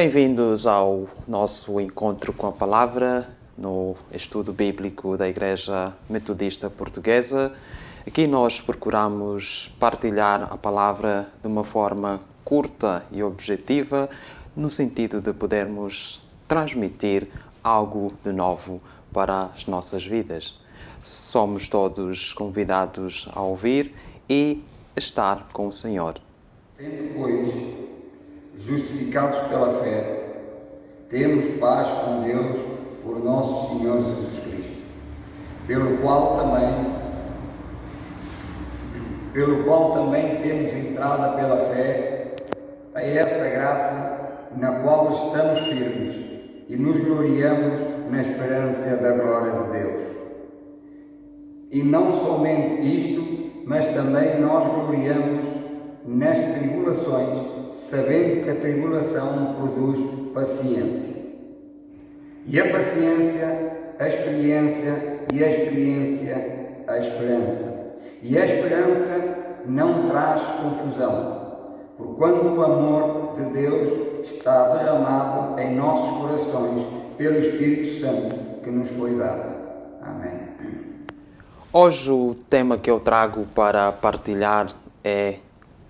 Bem-vindos ao nosso encontro com a palavra no estudo bíblico da Igreja Metodista Portuguesa. Aqui nós procuramos partilhar a palavra de uma forma curta e objetiva, no sentido de podermos transmitir algo de novo para as nossas vidas. Somos todos convidados a ouvir e estar com o Senhor. Sendo, pois, justificados pela fé, temos paz com Deus por nosso Senhor Jesus Cristo, pelo qual também temos entrada pela fé a esta graça na qual estamos firmes e nos gloriamos na esperança da glória de Deus. E não somente isto, mas também nós gloriamos nas tribulações, sabendo que a tribulação produz paciência. E a paciência, a experiência, e a experiência, a esperança. E a esperança não traz confusão, porquanto o amor de Deus está derramado em nossos corações pelo Espírito Santo que nos foi dado. Amém. Hoje o tema que eu trago para partilhar é: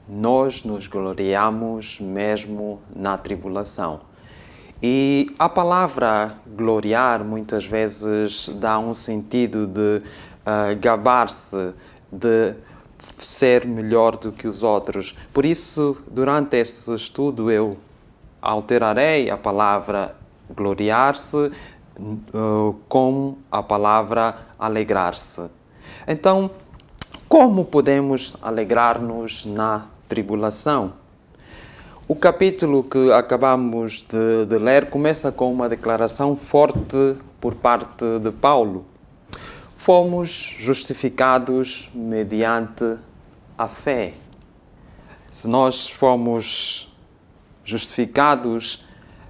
nós nos gloriamos mesmo na tribulação. E a palavra gloriar muitas vezes dá um sentido de gabar-se, de ser melhor do que os outros. Por isso, durante este estudo, eu alterarei a palavra gloriar-se com a palavra alegrar-se. Então, como podemos alegrar-nos na tribulação? O capítulo que acabamos de ler começa com uma declaração forte por parte de Paulo. Fomos justificados mediante a fé. Se nós fomos justificados,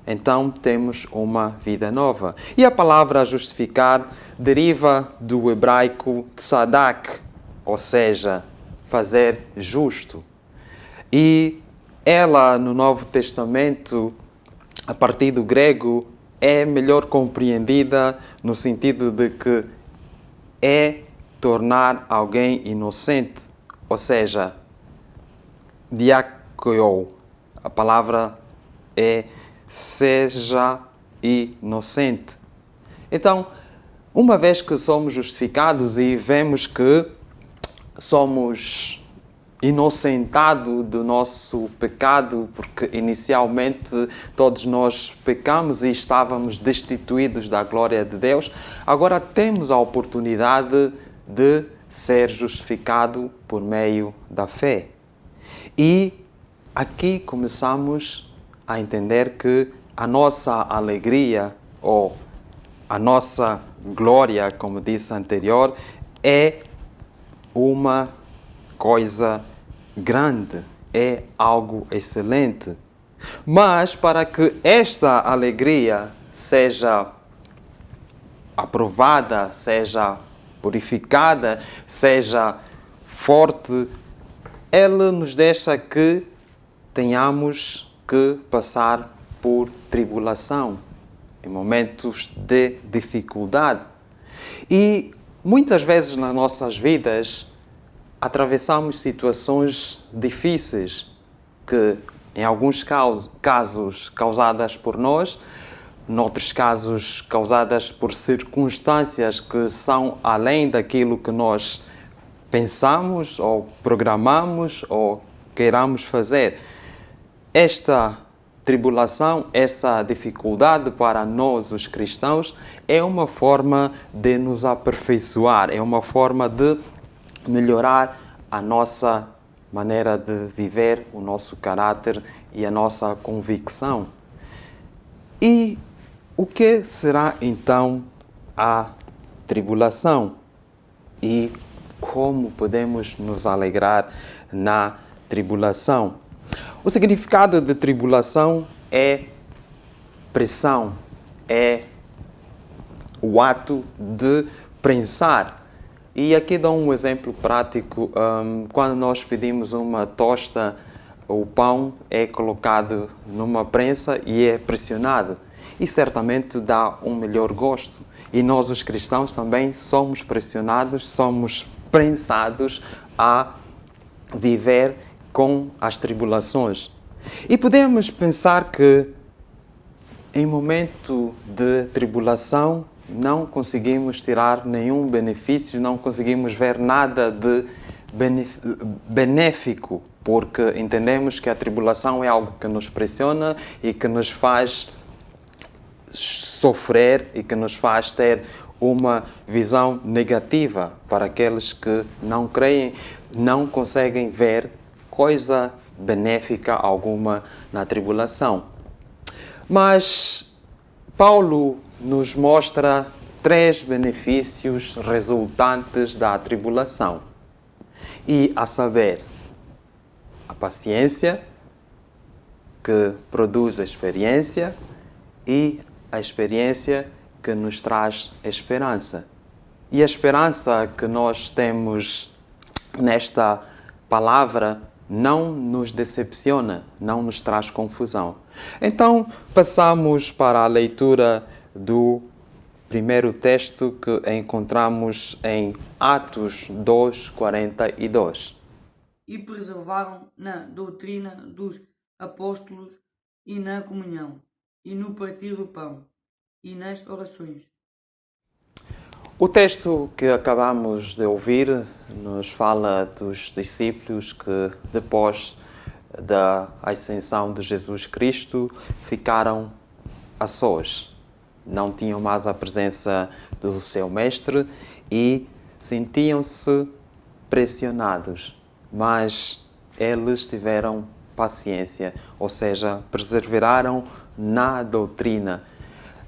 então temos uma vida nova. E a palavra justificar deriva do hebraico tzadak, ou seja, fazer justo. E ela, no Novo Testamento, a partir do grego, é melhor compreendida no sentido de que é tornar alguém inocente, ou seja, diakoio. A palavra é seja inocente. Então, uma vez que somos justificados e vemos que somos inocentados do nosso pecado, porque inicialmente todos nós pecamos e estávamos destituídos da glória de Deus, agora temos a oportunidade de ser justificado por meio da fé. E aqui começamos a entender que a nossa alegria, ou a nossa glória, como disse anterior, é uma coisa grande, é algo excelente. Mas para que esta alegria seja aprovada, seja purificada, seja forte, ele nos deixa que tenhamos que passar por tribulação, em momentos de dificuldade. E muitas vezes nas nossas vidas atravessamos situações difíceis que, em alguns casos, causadas por nós, noutros casos, causadas por circunstâncias que são além daquilo que nós pensamos ou programamos ou queiramos fazer. Esta tribulação, essa dificuldade para nós, os cristãos, é uma forma de nos aperfeiçoar, é uma forma de melhorar a nossa maneira de viver, o nosso caráter e a nossa convicção. E o que será então a tribulação? E como podemos nos alegrar na tribulação? O significado de tribulação é pressão, é o ato de prensar. E aqui dou um exemplo prático. Quando nós pedimos uma tosta o pão é colocado numa prensa e é pressionado. E certamente dá um melhor gosto. E nós, os cristãos, também somos pressionados, somos prensados a viver com as tribulações. E podemos pensar que em momento de tribulação não conseguimos tirar nenhum benefício, não conseguimos ver nada de benéfico, porque entendemos que a tribulação é algo que nos pressiona e que nos faz sofrer e que nos faz ter uma visão negativa. Para aqueles que não creem, não conseguem ver coisa benéfica alguma na tribulação. Mas Paulo nos mostra 3 benefícios resultantes da tribulação. E a saber, a paciência, que produz a experiência, e a experiência que nos traz esperança. E a esperança que nós temos nesta palavra não nos decepciona, não nos traz confusão. Então, passamos para a leitura do primeiro texto que encontramos em Atos 2:42. E preservaram na doutrina dos apóstolos e na comunhão, e no partir do pão, e nas orações. O texto que acabamos de ouvir nos fala dos discípulos que, depois da ascensão de Jesus Cristo, ficaram a sós. Não tinham mais a presença do seu mestre e sentiam-se pressionados, mas eles tiveram paciência, ou seja, perseveraram na doutrina.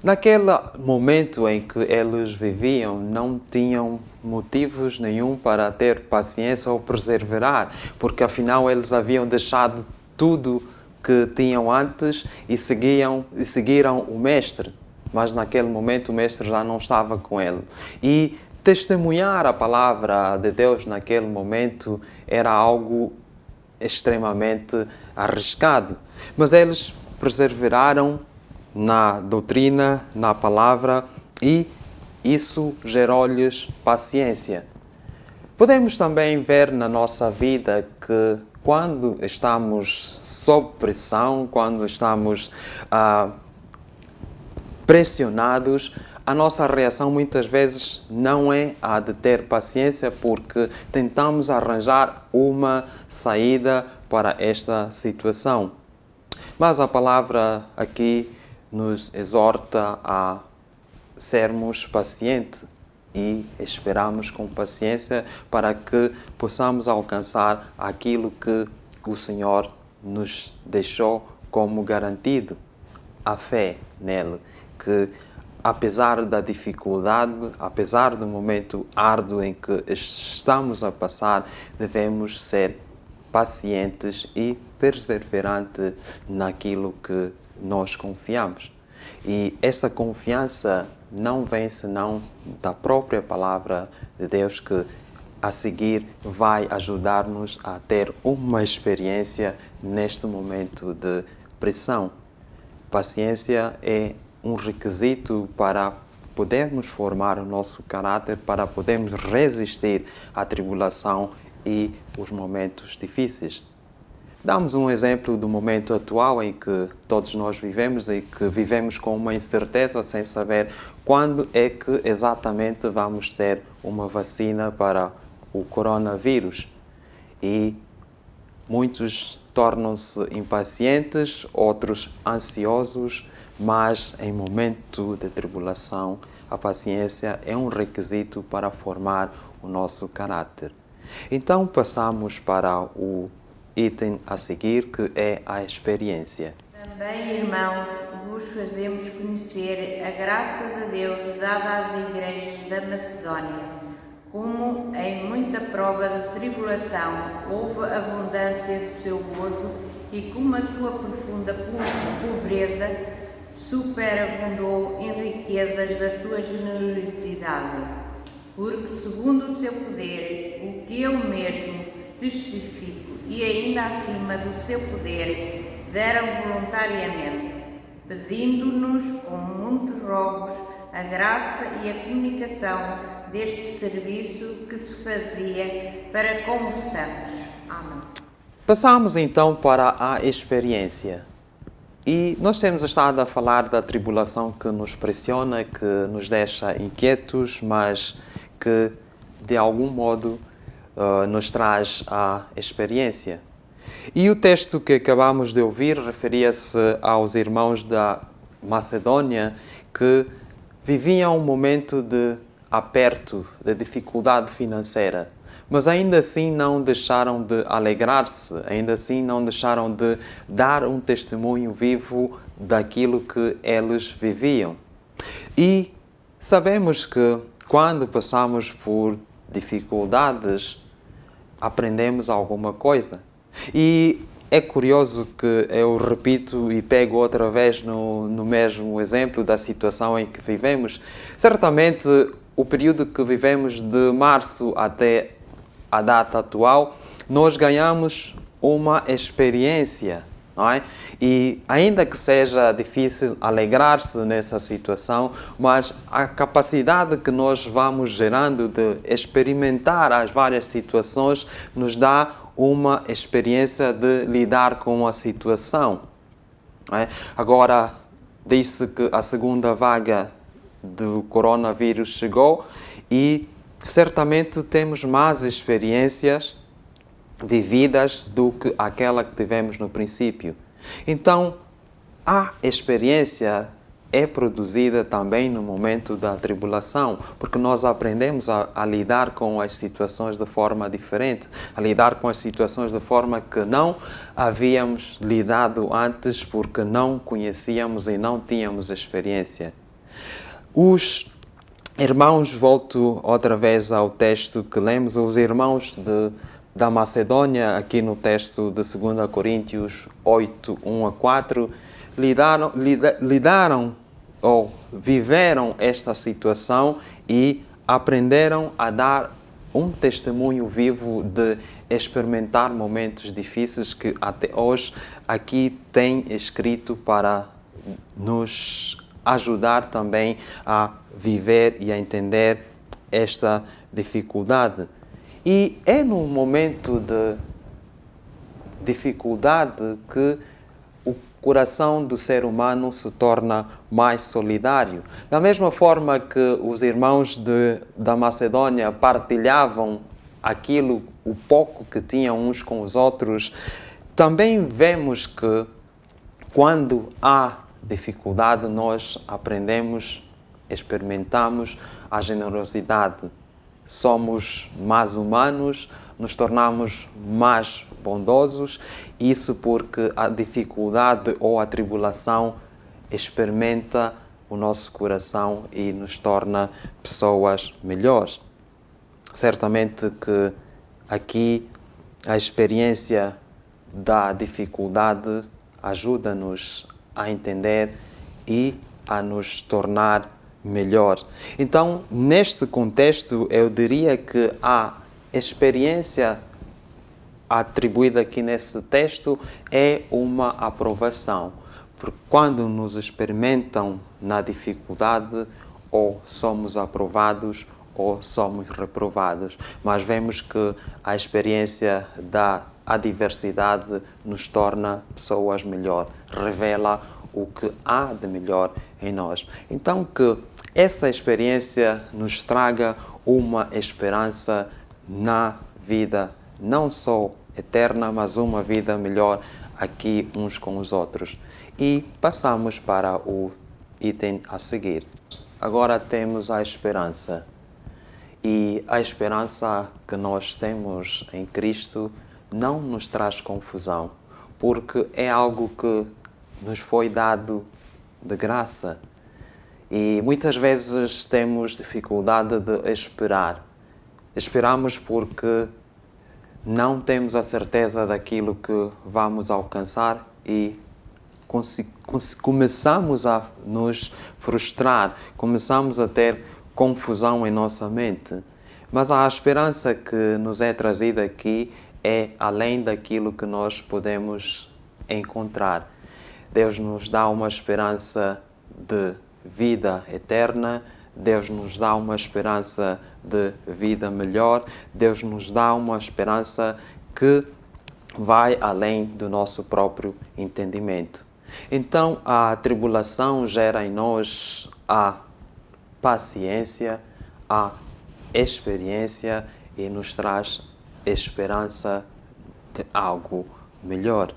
Naquele momento em que eles viviam, não tinham motivos nenhum para ter paciência ou perseverar, porque afinal eles haviam deixado tudo que tinham antes e seguiram o Mestre. Mas naquele momento o Mestre já não estava com ele. E testemunhar a palavra de Deus naquele momento era algo extremamente arriscado. Mas eles perseveraram na doutrina, na palavra, e isso gerou-lhes paciência. Podemos também ver na nossa vida que quando estamos sob pressão, quando estamos pressionados, a nossa reação muitas vezes não é a de ter paciência, porque tentamos arranjar uma saída para esta situação. Mas a palavra aqui nos exorta a sermos pacientes e esperamos com paciência para que possamos alcançar aquilo que o Senhor nos deixou como garantido, a fé nele, que apesar da dificuldade, apesar do momento árduo em que estamos a passar, devemos ser pacientes e perseverantes naquilo que nós confiamos. E essa confiança não vem senão da própria palavra de Deus, que a seguir vai ajudar-nos a ter uma experiência neste momento de pressão. Paciência é um requisito para podermos formar o nosso caráter, para podermos resistir à tribulação e os momentos difíceis. Damos um exemplo do momento atual em que todos nós vivemos e que vivemos com uma incerteza sem saber quando é que exatamente vamos ter uma vacina para o coronavírus. E muitos tornam-se impacientes, outros ansiosos, mas em momento de tribulação, a paciência é um requisito para formar o nosso caráter. Então passamos para o item a seguir, que é a experiência. Também, irmãos, vos fazemos conhecer a graça de Deus dada às igrejas da Macedónia. Como em muita prova de tribulação houve abundância do seu gozo, e como a sua profunda pobreza superabundou em riquezas da sua generosidade. Porque, segundo o seu poder, o que eu mesmo testifico e ainda acima do seu poder, deram voluntariamente, pedindo-nos com muitos rogos a graça e a comunicação deste serviço que se fazia para com os santos. Amém. Passamos então para a experiência. E nós temos estado a falar da tribulação que nos pressiona, que nos deixa inquietos, mas que de algum modo nos traz a experiência. E o texto que acabamos de ouvir referia-se aos irmãos da Macedônia que viviam um momento de aperto, de dificuldade financeira. Mas ainda assim não deixaram de alegrar-se, ainda assim não deixaram de dar um testemunho vivo daquilo que eles viviam. E sabemos que quando passamos por dificuldades, aprendemos alguma coisa. E é curioso que eu repito e pego outra vez no mesmo exemplo da situação em que vivemos. Certamente, o período que vivemos de março até a data atual, nós ganhamos uma experiência, não é? E ainda que seja difícil alegrar-se nessa situação, mas a capacidade que nós vamos gerando de experimentar as várias situações nos dá uma experiência de lidar com a situação. Não é? Agora, disse que a segunda vaga do coronavírus chegou e certamente temos mais experiências vividas do que aquela que tivemos no princípio. Então, a experiência é produzida também no momento da tribulação, porque nós aprendemos a lidar com as situações de forma diferente, a lidar com as situações de forma que não havíamos lidado antes, porque não conhecíamos e não tínhamos experiência. Os irmãos, volto outra vez ao texto que lemos, os irmãos da Macedônia, aqui no texto de 2 Coríntios 8, 1 a 4, lidaram ou viveram esta situação e aprenderam a dar um testemunho vivo de experimentar momentos difíceis que até hoje aqui tem escrito para nos ajudar também a viver e a entender esta dificuldade. E é num momento de dificuldade que o coração do ser humano se torna mais solidário. Da mesma forma que os irmãos da Macedônia partilhavam aquilo, o pouco que tinham uns com os outros, também vemos que quando há dificuldade nós aprendemos, experimentamos a generosidade. Somos mais humanos, nos tornamos mais bondosos, isso porque a dificuldade ou a tribulação experimenta o nosso coração e nos torna pessoas melhores. Certamente que aqui a experiência da dificuldade ajuda-nos a entender e a nos tornar melhor. Então, neste contexto, eu diria que a experiência atribuída aqui nesse texto é uma aprovação. Porque quando nos experimentam na dificuldade, ou somos aprovados ou somos reprovados. Mas vemos que a experiência da adversidade nos torna pessoas melhor, revela o que há de melhor em nós. Então, que essa experiência nos traga uma esperança na vida, não só eterna, mas uma vida melhor aqui uns com os outros. E passamos para o item a seguir. Agora temos a esperança. E a esperança que nós temos em Cristo não nos traz confusão, porque é algo que nos foi dado de graça. E muitas vezes temos dificuldade de esperar. Esperamos porque não temos a certeza daquilo que vamos alcançar e começamos a nos frustrar, começamos a ter confusão em nossa mente. Mas a esperança que nos é trazida aqui é além daquilo que nós podemos encontrar. Deus nos dá uma esperança de vida eterna, Deus nos dá uma esperança de vida melhor, Deus nos dá uma esperança que vai além do nosso próprio entendimento. Então, a tribulação gera em nós a paciência, a experiência e nos traz esperança de algo melhor.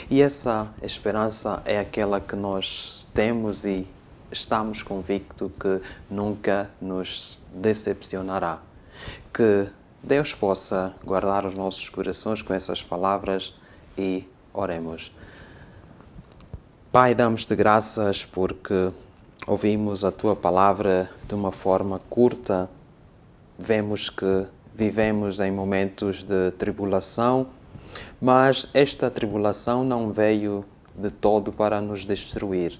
E essa esperança é aquela que nós temos e estamos convictos que nunca nos decepcionará. Que Deus possa guardar os nossos corações com essas palavras e oremos. Pai, damos-te graças porque ouvimos a Tua palavra de uma forma curta. Vemos que vivemos em momentos de tribulação, mas esta tribulação não veio de todo para nos destruir.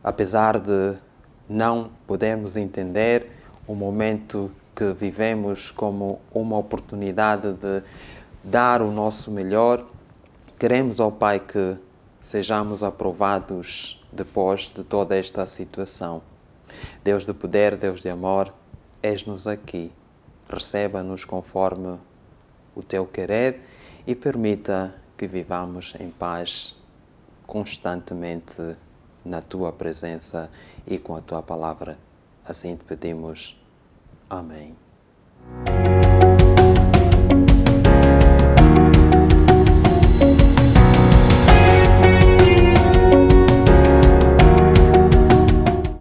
Apesar de não podermos entender o momento que vivemos como uma oportunidade de dar o nosso melhor, queremos, ó Pai, que sejamos aprovados depois de toda esta situação. Deus de poder, Deus de amor, és-nos aqui. Receba-nos conforme o Teu querer e permita que vivamos em paz constantemente na Tua presença e com a Tua palavra. Assim te pedimos. Amém.